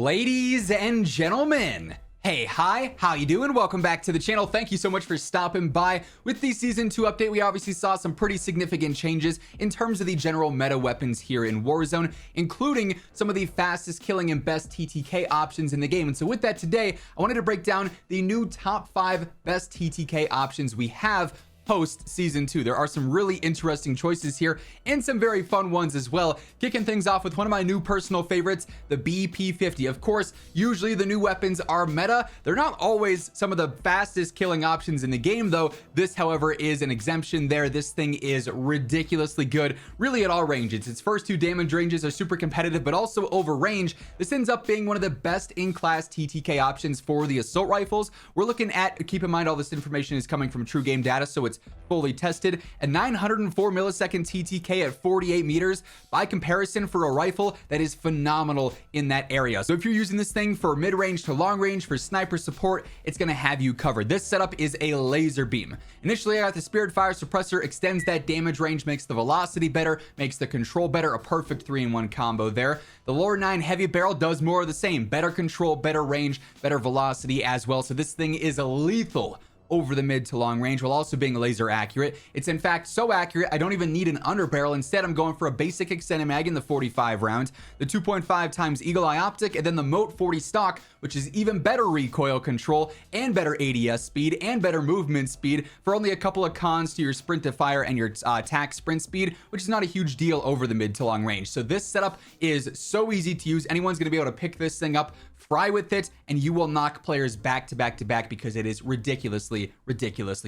Ladies and gentlemen, hey, hi, how you doing? Welcome back to the channel. Thank you so much for stopping by. With the Season 2 update, we obviously saw some pretty significant changes in terms of the general meta weapons here in Warzone, including some of the fastest killing and best TTK options in the game. And so with that today, I wanted to break down the new top 5 best TTK options we have post Season 2. There are some really interesting choices here and some very fun ones as well. Kicking things off with one of my new personal favorites, the BP50. Of course, usually the new weapons are meta. They're not always some of the fastest killing options in the game though. This, however, is an exemption there. This thing is ridiculously good, really at all ranges. Its first 2 damage ranges are super competitive, but also over range. This ends up being one of the best in-class TTK options for the assault rifles. We're looking at, keep in mind all this information is coming from true game data, so it's fully tested. A 904 millisecond TTK at 48 meters. By comparison, for a rifle, that is phenomenal in that area. So if you're using this thing for mid-range to long range, for sniper support, it's gonna have you covered. This setup is a laser beam. Initially, I got the Spirit Fire Suppressor, extends that damage range, makes the velocity better, makes the control better, a perfect 3-in-1 combo there. The Lower 9 Heavy Barrel does more of the same. Better control, better range, better velocity as well. So this thing is a lethal over the mid to long range while also being laser accurate. It's in fact so accurate I don't even need an underbarrel. Instead, I'm going for a basic extended mag in the 45 round, the 2.5 times Eagle Eye Optic, and then the Moat 40 stock, which is even better recoil control and better ADS speed and better movement speed for only a couple of cons to your sprint to fire and your attack sprint speed, which is not a huge deal over the mid to long range. So this setup is so easy to use. Anyone's gonna be able to pick this thing up, fry with it, and you will knock players back to back to back because it is ridiculously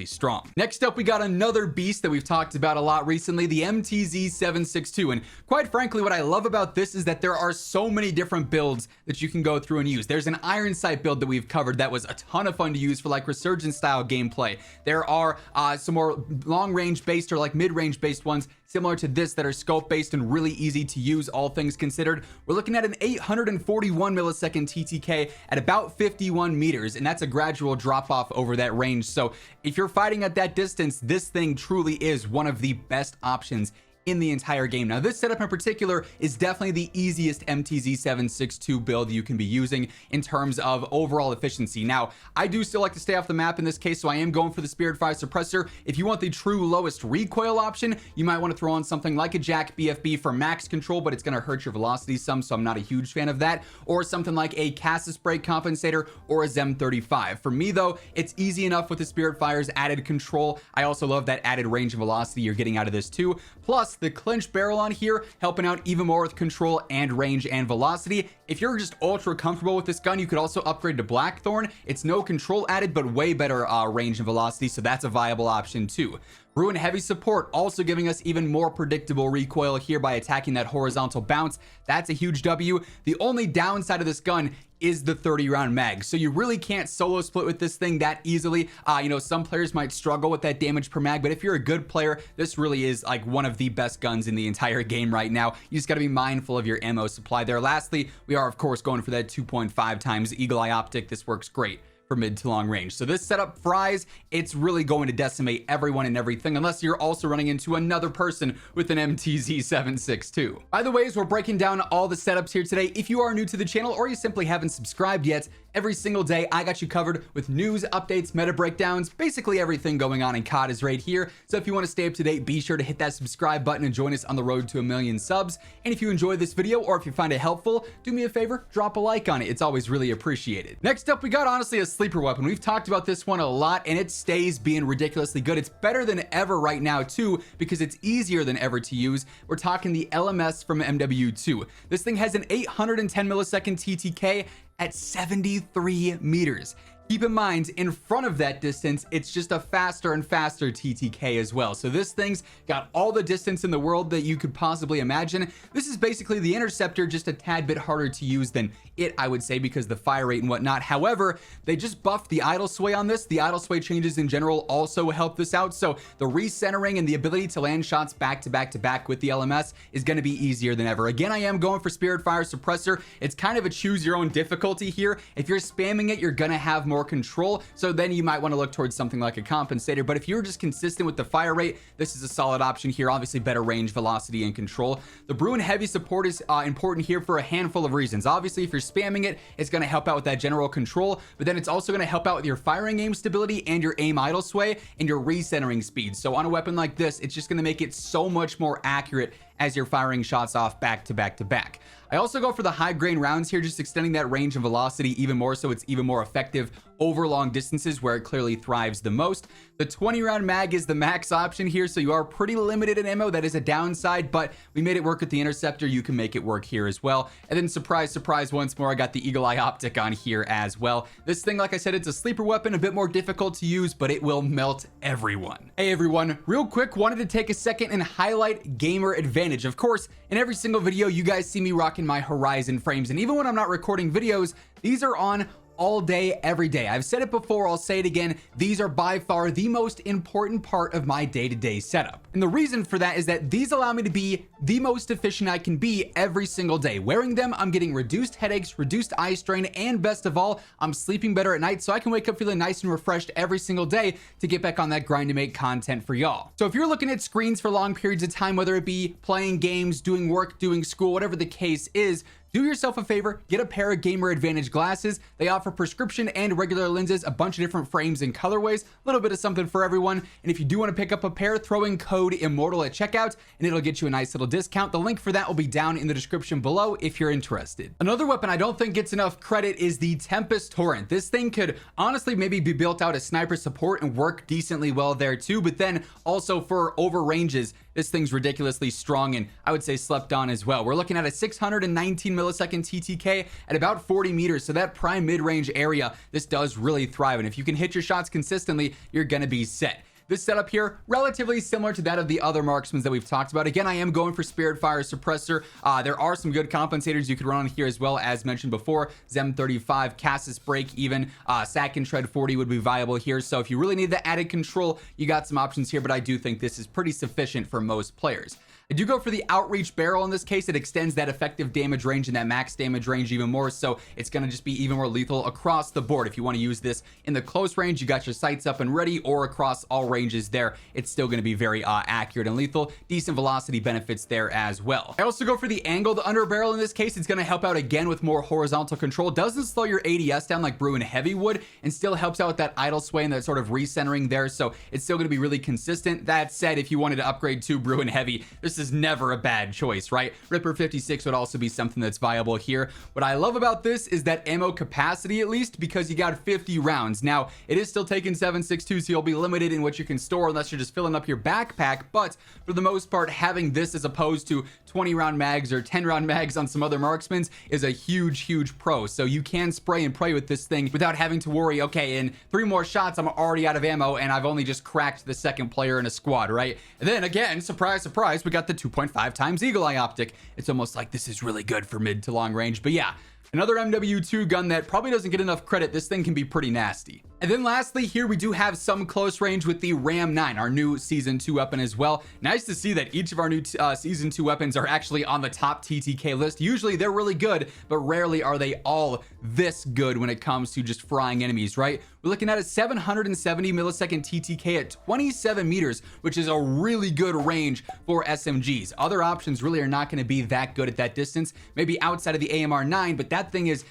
strong. Next up, we got another beast that we've talked about a lot recently, the MTZ-762. And quite frankly, what I love about this is that there are so many different builds that you can go through and use. There's an iron sight build that we've covered that was a ton of fun to use for like resurgence style gameplay. There are some more long range based or like mid range based ones similar to this that are scope based and really easy to use, all things considered. We're looking at an 841 millisecond TTK at about 51 meters, and that's a gradual drop off over that range. So if you're fighting at that distance, this thing truly is one of the best options in the entire game. Now this setup in particular is definitely the easiest MTZ-762 build you can be using in terms of overall efficiency. Now I do still like to stay off the map in this case, so I am going for the Spirit Fire Suppressor. If you want the true lowest recoil option, you might want to throw on something like a Jack BFB for max control, but it's going to hurt your velocity some, so I'm not a huge fan of that, or something like a Cassis Spray Compensator or a Zem 35. For me though, it's easy enough with the Spirit Fire's added control. I also love that added range and velocity you're getting out of this too, plus the clinch barrel on here helping out even more with control and range and velocity. If you're just ultra comfortable with this gun, you could also upgrade to Blackthorn. It's no control added, but way better range and velocity, so that's a viable option too. Ruin Heavy Support also giving us even more predictable recoil here by attacking that horizontal bounce. That's a huge W. The only downside of this gun is the 30 round mag, so you really can't solo split with this thing that easily. You know, some players might struggle with that damage per mag, but if you're a good player, this really is like one of the best guns in the entire game right now. You just got to be mindful of your ammo supply there. Lastly, we are of course going for that 2.5 times Eagle Eye Optic. This works great for mid to long range. So this setup fries, it's really going to decimate everyone and everything, unless you're also running into another person with an MTZ-762. By the way, as we're breaking down all the setups here today, if you are new to the channel or you simply haven't subscribed yet, every single day I got you covered with news, updates, meta breakdowns, basically everything going on in COD is right here. So if you want to stay up to date, be sure to hit that subscribe button and join us on the road to 1 million subs. And if you enjoy this video or if you find it helpful, do me a favor, drop a like on it. It's always really appreciated. Next up, we got honestly a sleeper weapon. We've talked about this one a lot and it stays being ridiculously good. It's better than ever right now too because it's easier than ever to use. We're talking the LMS from MW2. This thing has an 810 millisecond TTK at 73 meters. Keep in mind, in front of that distance, it's just a faster and faster TTK as well. So this thing's got all the distance in the world that you could possibly imagine. This is basically the Interceptor, just a tad bit harder to use than it, I would say, because the fire rate and whatnot. However, they just buffed the idle sway on this. The idle sway changes in general also help this out. So the recentering and the ability to land shots back to back to back with the LMS is going to be easier than ever. Again, I am going for Spirit Fire Suppressor. It's kind of a choose your own difficulty here. If you're spamming it, you're going to have more more control, so then you might want to look towards something like a compensator. But if you're just consistent with the fire rate, this is a solid option here. Obviously better range, velocity, and control. The Bruin Heavy support is important here for a handful of reasons. Obviously, if you're spamming it, it's going to help out with that general control, but then it's also going to help out with your firing aim stability and your aim idle sway and your recentering speed. So on a weapon like this, it's just going to make it so much more accurate as you're firing shots off back to back to back. I also go for the high grain rounds here, just extending that range and velocity even more, so it's even more effective over long distances where it clearly thrives the most. The 20 round mag is the max option here, so you are pretty limited in ammo. That is a downside, but we made it work with the interceptor. You can make it work here as well. And then surprise, surprise, once more, I got the eagle eye optic on here as well. This thing, like I said, it's a sleeper weapon, a bit more difficult to use, but it will melt everyone. Hey everyone, real quick, wanted to take a second and highlight gamer advantage. Of course, in every single video, you guys see me rocking my Horizon frames, and even when I'm not recording videos, these are on all day, every day. I've said it before, I'll say it again. These are by far the most important part of my day-to-day setup. And the reason for that is that these allow me to be the most efficient I can be every single day. Wearing them, I'm getting reduced headaches, reduced eye strain, and best of all, I'm sleeping better at night, so I can wake up feeling nice and refreshed every single day to get back on that grind to make content for y'all. So if you're looking at screens for long periods of time, whether it be playing games, doing work, doing school, whatever the case is, do yourself a favor, get a pair of Gamer Advantage glasses. They offer prescription and regular lenses, a bunch of different frames and colorways, a little bit of something for everyone. And if you do want to pick up a pair, throw in code Immortal at checkout and it'll get you a nice little discount. The link for that will be down in the description below if you're interested. Another weapon I don't think gets enough credit is the Tempus Torrent. This thing could honestly maybe be built out as sniper support and work decently well there too, but then also for over ranges, this thing's ridiculously strong and I would say slept on as well. We're looking at a 619 millisecond TTK at about 40 meters. So that prime mid-range area, this does really thrive. And if you can hit your shots consistently, you're gonna be set. This setup here, relatively similar to that of the other marksmans that we've talked about. Again, I am going for Spirit Fire Suppressor. There are some good compensators you could run on here as well, as mentioned before. Zem 35, Cassis Break even, Sack and Tread 40 would be viable here. So if you really need the added control, you got some options here, but I do think this is pretty sufficient for most players. I do go for the Outreach Barrel in this case. It extends that effective damage range and that max damage range even more, so it's going to just be even more lethal across the board. If you want to use this in the close range, you got your sights up and ready, or across all ranges there, it's still going to be very accurate and lethal. Decent velocity benefits there as well. I also go for the angled underbarrel in this case. It's going to help out again with more horizontal control. Doesn't slow your ADS down like Bruin Heavy would, and still helps out with that idle sway and that sort of recentering there, so it's still going to be really consistent. That said, if you wanted to upgrade to Bruin Heavy, this is never a bad choice, right? Ripper 56 would also be something that's viable here. What I love about this is that ammo capacity, at least, because you got 50 rounds. Now, it is still taking 7.62, so you'll be limited in what you can store unless you're just filling up your backpack, but for the most part, having this as opposed to 20 round mags or 10 round mags on some other marksmans is a huge pro. So you can spray and pray with this thing without having to worry, okay, in 3 more shots, I'm already out of ammo and I've only just cracked the second player in a squad, right? And then again, surprise, surprise, we got the 2.5 times Eagle Eye Optic. It's almost like this is really good for mid to long range, but yeah, another MW2 gun that probably doesn't get enough credit. This thing can be pretty nasty. And then lastly, here we do have some close range with the Ram 9, our new Season 2 weapon as well. Nice to see that each of our new Season 2 weapons are actually on the top TTK list. Usually they're really good, but rarely are they all this good when it comes to just frying enemies, right? We're looking at a 770 millisecond TTK at 27 meters, which is a really good range for SMGs. Other options really are not going to be that good at that distance, maybe outside of the AMR 9, but that thing is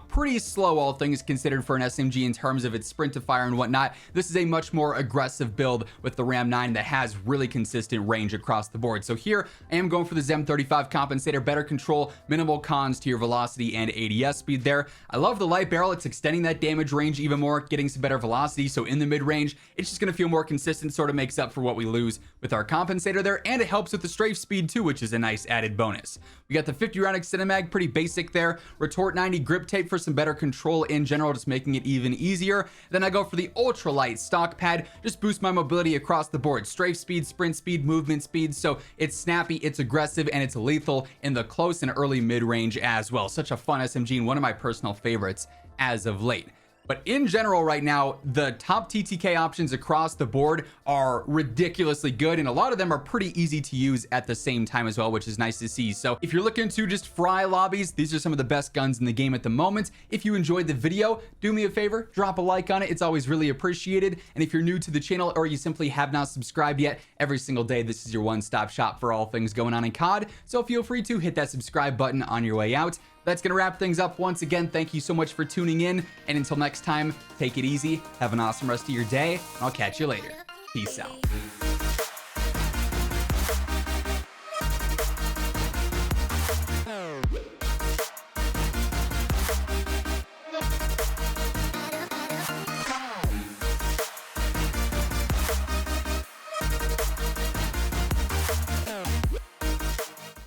pretty slow, all things considered, for an SMG in terms of its sprint to fire and whatnot. This is a much more aggressive build with the Ram 9 that has really consistent range across the board. So here I am going for the Zem 35 compensator, better control, minimal cons to your velocity and ADS speed there. I love the light barrel. It's extending that damage range even more, getting some better velocity. So in the mid range, it's just going to feel more consistent, sort of makes up for what we lose with our compensator there, and it helps with the strafe speed too, which is a nice added bonus. We got the 50 round extended mag, pretty basic there. Retort 90 grip tape for some better control in general, just making it even easier. Then I go for the ultralight stock pad, just boost my mobility across the board. Strafe speed, sprint speed, movement speed, so it's snappy, it's aggressive, and it's lethal in the close and early mid range as well. Such a fun SMG and one of my personal favorites as of late. But in general right now, the top TTK options across the board are ridiculously good, and a lot of them are pretty easy to use at the same time as well, which is nice to see. So if you're looking to just fry lobbies, these are some of the best guns in the game at the moment. If you enjoyed the video, do me a favor, drop a like on it. It's always really appreciated. And if you're new to the channel or you simply have not subscribed yet, every single day this is your one-stop shop for all things going on in COD. So feel free to hit that subscribe button on your way out. That's gonna wrap things up. Once again, thank you so much for tuning in, and until next time, take it easy, have an awesome rest of your day, and I'll catch you later. Peace out.